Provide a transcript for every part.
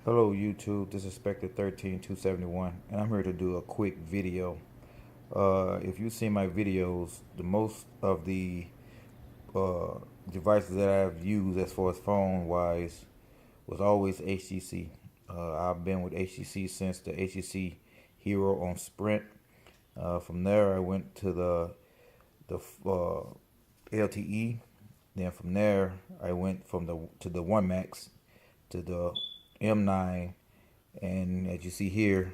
Hello YouTube, this is Spectre13271 and I'm here to do a quick video. If you see my videos, the most of the uh, devices that I've used as far as phone wise was always HTC. I've been with HTC since the HTC Hero on Sprint. From there I went to the LTE. Then from there I went to the One Max to the M9, and as you see here,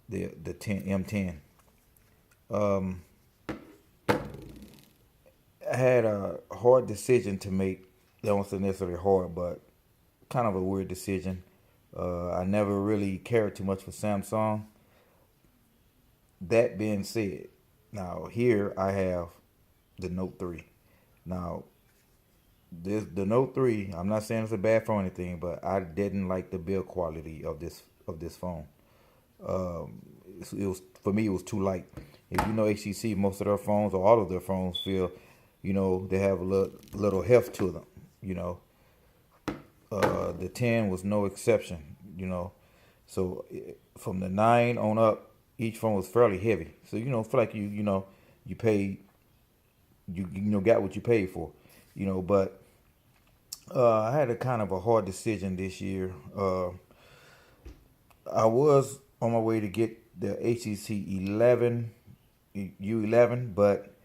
the 10 M10. Um, I had a hard decision to make. That wasn't necessarily hard, but kind of a weird decision. I never really cared too much for Samsung. That being said, now here I have the Note 3. Now the Note 3, I'm not saying it's a bad phone or anything, but I didn't like the build quality of this phone. It was, for me, it was too light. If you know HTC, most of their phones or all of their phones feel, they have a little heft to them. The 10 was no exception. So from the 9 on up, each phone was fairly heavy. So feel like you paid, got what you paid for. But I had a kind of a hard decision this year. I was on my way to get the HTC 11 U11, but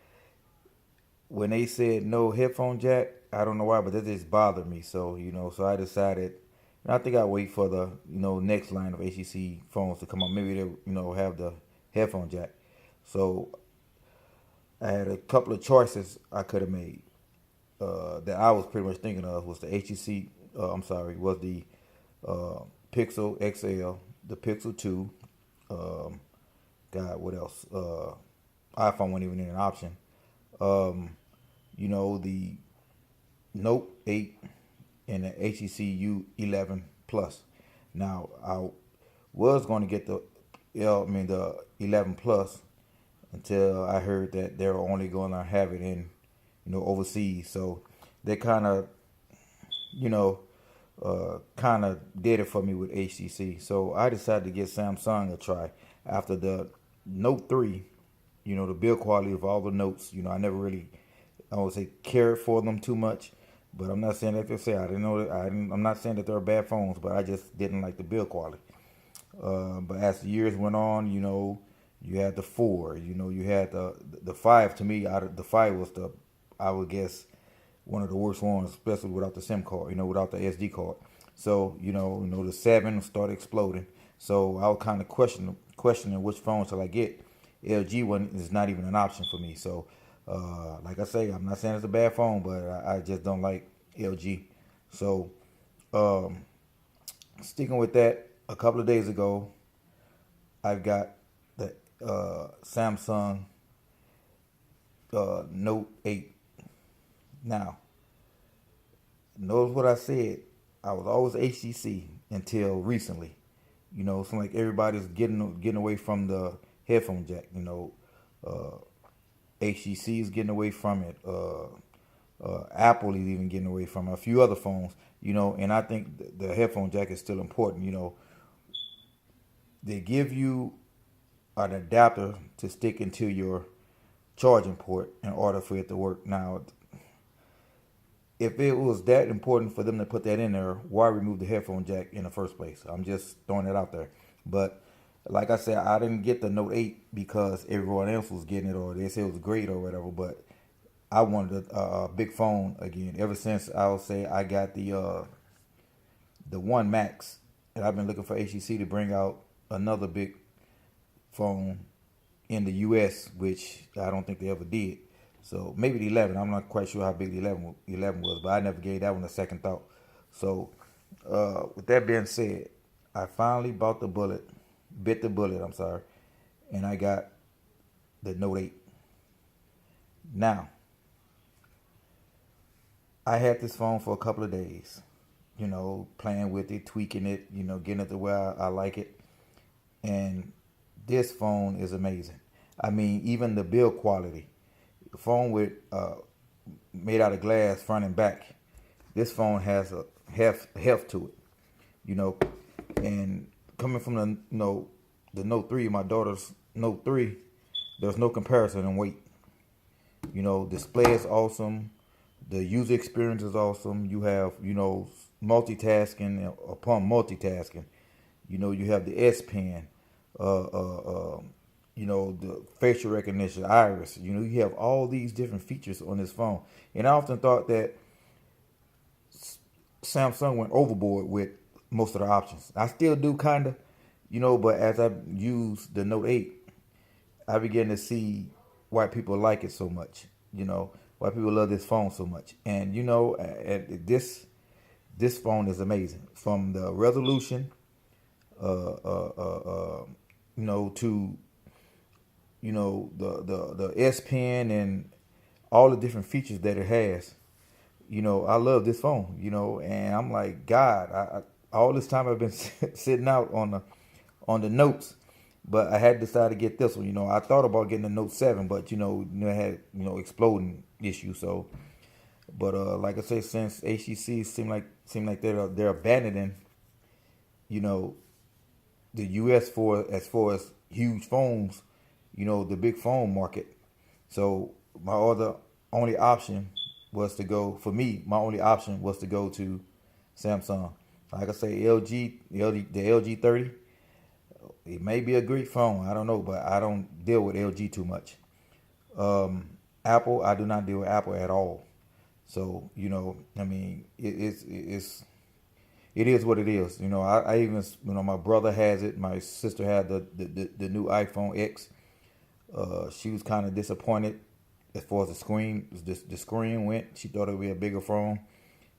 when they said no headphone jack, I don't know why, but that just bothered me. So so I decided, and I think I'll wait for the next line of HTC phones to come up. Maybe they'll have the headphone jack. So I had a couple of choices I could have made. That I was pretty much thinking of was the HTC. Was the Pixel XL, the Pixel 2. Um, God, what else? iPhone wasn't even an option. Um, the Note 8 and the HTC U11 Plus. Now, I was going to get the 11 Plus until I heard that they're only going to have it in, overseas. So they kind of, you know, kind of did it for me with HTC. So I decided to give Samsung a try after the Note 3. The build quality of all the notes. I never really, I would say, cared for them too much. But I'm not saying that they say I didn't know that I'm not saying that they're bad phones, but I just didn't like the build quality. But as the years went on, you had the 4, you had the 5. To me, out of the 5 was I would guess, one of the worst ones, especially without the SIM card, without the SD card. So the 7 started exploding. So I was kind of questioning which phone shall I get. LG one is not even an option for me. So like I say, I'm not saying it's a bad phone, but I just don't like LG. So um, sticking with that, a couple of days ago, I've got the Samsung Note 8. Now, notice what I said. I was always HTC until recently. It's like everybody's getting away from the headphone jack. Uh, HTC is getting away from it. Apple is even getting away from it. A few other phones. And I think the headphone jack is still important. They give you an adapter to stick into your charging port in order for it to work. Now, if it was that important for them to put that in there, why remove the headphone jack in the first place? I'm just throwing it out there. But like I said, I didn't get the Note 8 because everyone else was getting it or they said it was great or whatever. But I wanted a big phone again. Ever since I'll say I got the One Max, and I've been looking for HTC to bring out another big phone in the US, which I don't think they ever did. So maybe the 11. I'm not quite sure how big the 11 was, but I never gave that one a second thought. So with that being said, I finally bit the bullet, I'm sorry, and I got the Note 8. Now, I had this phone for a couple of days, playing with it, tweaking it, getting it to where I like it. And this phone is amazing. I mean, even the build quality. The phone with made out of glass front and back. This phone has a heft to it. you know. And coming from the Note 3, my daughter's Note 3, there's no comparison in weight. Display is awesome. The user experience is awesome. You have, multitasking upon multitasking. You have the S Pen, the facial recognition, iris. You have all these different features on this phone. And I often thought that Samsung went overboard with most of the options. I still do kind of, but as I use the Note 8, I began to see why people like it so much. Why people love this phone so much. And this phone is amazing. From the resolution, to the S Pen and all the different features that it has. I love this phone. And I'm like, God, all this time I've been sitting out on the notes, but I had decided to get this one. I thought about getting the Note 7, but I had exploding issues. So, but like I say, since HTC seem like they're abandoning, the U.S. as far as huge phones, the big phone market. So my only option was to go for me. My only option was to go to Samsung. Like I say, the LG 30. It may be a great phone. I don't know, but I don't deal with LG too much. Apple, I do not deal with Apple at all. So I mean, it is what it is. I even, my brother has it. My sister had the new iPhone X. She was kind of disappointed as far as the screen went. She thought it would be a bigger phone.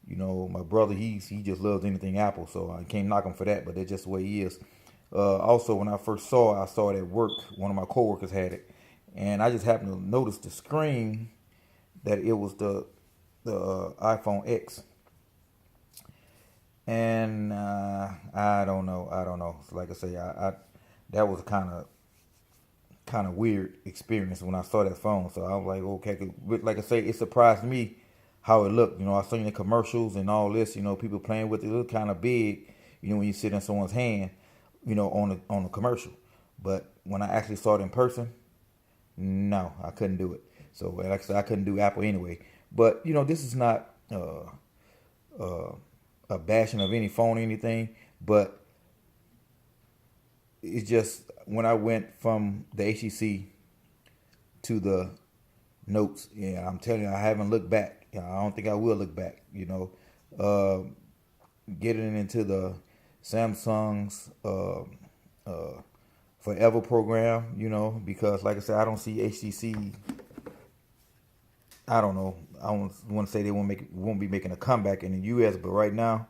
My brother, he just loves anything Apple, so I can't knock him for that, but that's just the way he is. Also, when I first I saw it at work. One of my coworkers had it, and I just happened to notice the screen that it was the iPhone X. And I don't know. So like I say, I that was kind of weird experience when I saw that phone. So I was like, okay, like I say, it surprised me how it looked. I seen the commercials and all this. People playing with it. It looked kind of big. When you sit in someone's hand, on a commercial. But when I actually saw it in person, no, I couldn't do it. So like I said, I couldn't do Apple anyway. But this is not a bashing of any phone or anything, but it's just when I went from the HTC to the Notes, yeah, I'm telling you, I haven't looked back. I don't think I will look back. Getting into the Samsung's Forever program, because like I said, I don't see HTC. I don't know. I don't want to say they won't be making a comeback in the U.S., but right now,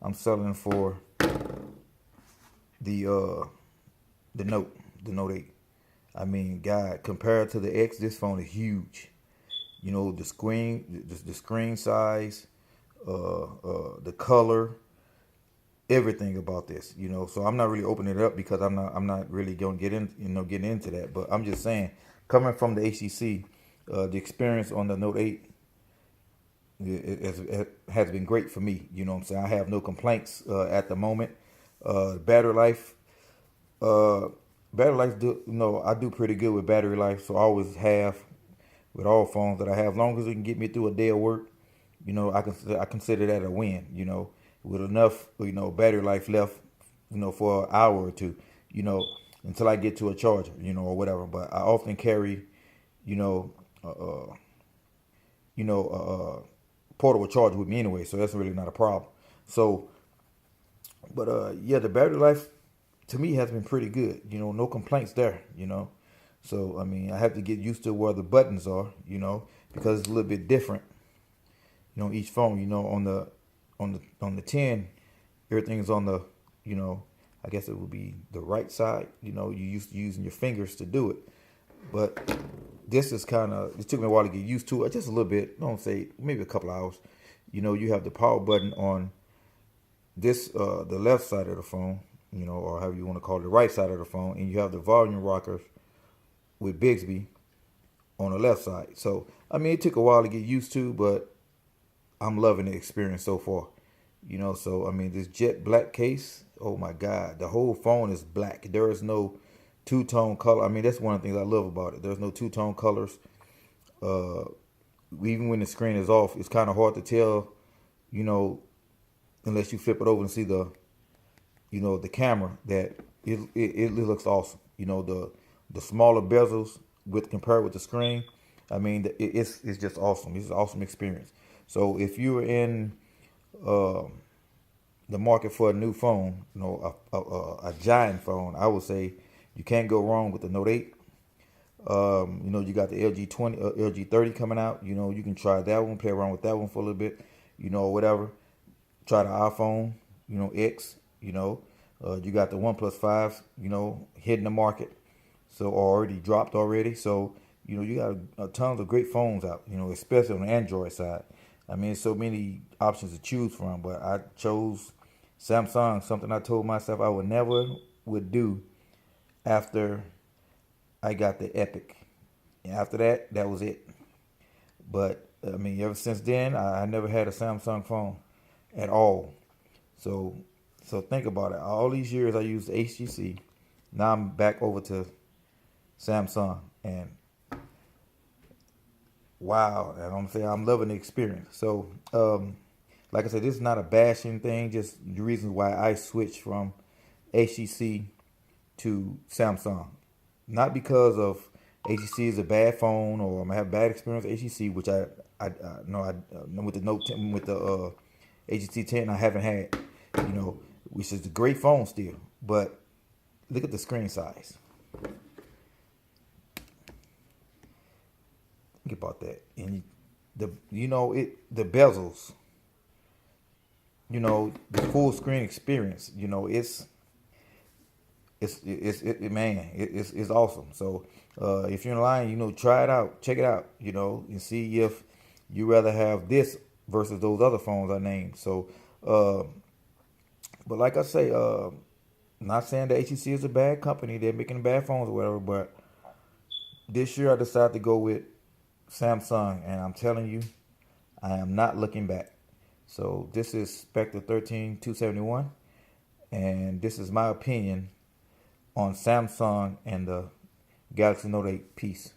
I'm selling for the Note 8. I mean, God, compared to the X, this phone is huge. The screen size, the color, everything about this. So I'm not really opening it up because I'm not really gonna getting into that. But I'm just saying, coming from the HTC, the experience on the Note 8 it has been great for me. You know what I'm saying? I have no complaints at the moment. Battery life, I do pretty good with battery life, so I always have with all phones that I have. As long as it can get me through a day of work, I consider that a win. With enough battery life left, for an hour or two, until I get to a charger, or whatever. But I often carry, portable charger with me anyway, so that's really not a problem. So, but yeah, the battery life to me has been pretty good. No complaints there. So I mean, I have to get used to where the buttons are. Because it's a little bit different. Each phone. On the 10, everything is on the, I guess it would be the right side. You used to using your fingers to do it, but this is it took me a while to get used to it, just a little bit. Don't say maybe a couple hours. You have the power button on this, the left side of the phone, or however you want to call it, the right side of the phone, and you have the volume rockers with Bixby on the left side. So, I mean, it took a while to get used to, but I'm loving the experience so far. So I mean, this jet black case. Oh my God, the whole phone is black. There is no two-tone color. I mean, that's one of the things I love about it. There's no two-tone colors. Uh, Even when the screen is off, it's kind of hard to tell. You know, unless you flip it over and see the camera, that it looks awesome. The smaller bezels with compared with the screen. I mean, it's just awesome. It's an awesome experience. So if you're in uh, the market for a new phone, a giant phone, I would say you can't go wrong with the Note 8. You got the LG 30 coming out. You can try that one, play around with that one for a little bit, whatever. Try the iPhone, X. You got the OnePlus 5, hitting the market, so already dropped already. So you got tons of great phones out, especially on the Android side. I mean, so many options to choose from, but I chose Samsung, something I told myself I would do after I got the Epic. And after that, that was it. But I mean, ever since then, I never had a Samsung phone at all. So, so think about it. All these years I used HTC. Now I'm back over to Samsung, and wow, and I'm saying I'm loving the experience. So, like I said, this is not a bashing thing. Just the reasons why I switched from HTC to Samsung. Not because of HTC is a bad phone or I'm gonna have bad experience with HTC, which I know with the Note 10, with the HTC 10 I haven't had, which is a great phone still. But look at the screen size. Think about that, and the bezels, the full screen experience. It's awesome. So if you're in line, try it out, check it out, and see if you rather have this versus those other phones I named. So, but like I say, not saying that HTC is a bad company, they're making bad phones or whatever, but this year I decided to go with Samsung, and I'm telling you, I am not looking back. So this is Spectre 13271, and this is my opinion on Samsung and the Galaxy Note 8. Peace.